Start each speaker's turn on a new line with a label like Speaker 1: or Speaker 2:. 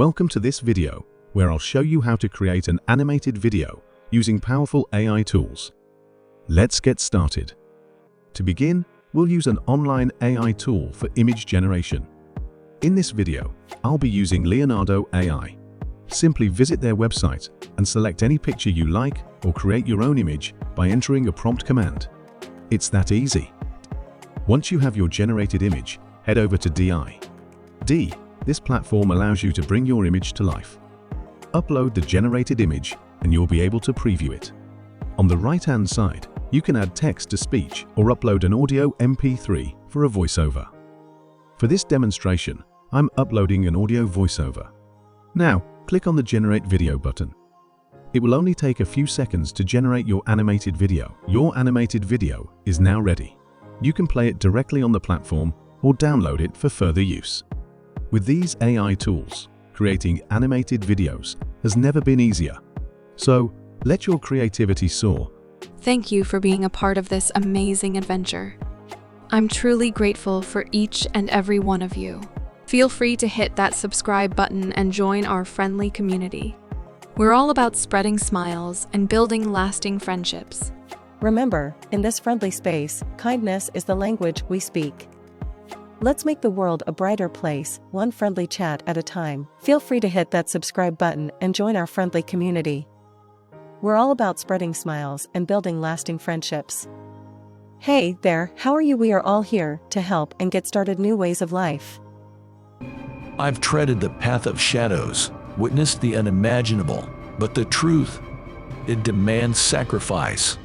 Speaker 1: Welcome to this video, where I'll show you how to create an animated video using powerful AI tools. Let's get started. To begin, we'll use an online AI tool for image generation. In this video, I'll be using Leonardo AI. Simply visit their website and select any picture you like or create your own image by entering a prompt command. It's that easy. Once you have your generated image, head over to DidAI. This platform allows you to bring your image to life. Upload the generated image and you'll be able to preview it. On the right-hand side, you can add text to speech or upload an audio MP3 for a voiceover. For this demonstration, I'm uploading an audio voiceover. Now, click on the Generate Video button. It will only take a few seconds to generate your animated video. Your animated video is now ready. You can play it directly on the platform or download it for further use. With these AI tools, creating animated videos has never been easier. So, let your creativity soar.
Speaker 2: Thank you for being a part of this amazing adventure. I'm truly grateful for each and every one of you. Feel free to hit that subscribe button and join our friendly community. We're all about spreading smiles and building lasting friendships.
Speaker 3: Remember, in this friendly space, kindness is the language we speak. Let's make the world a brighter place, one friendly chat at a time. Feel free to hit that subscribe button and join our friendly community. We're all about spreading smiles and building lasting friendships. Hey there, how are you? We are all here to help and get started new ways of life.
Speaker 4: I've treaded the path of shadows, witnessed the unimaginable, but the truth, it demands sacrifice.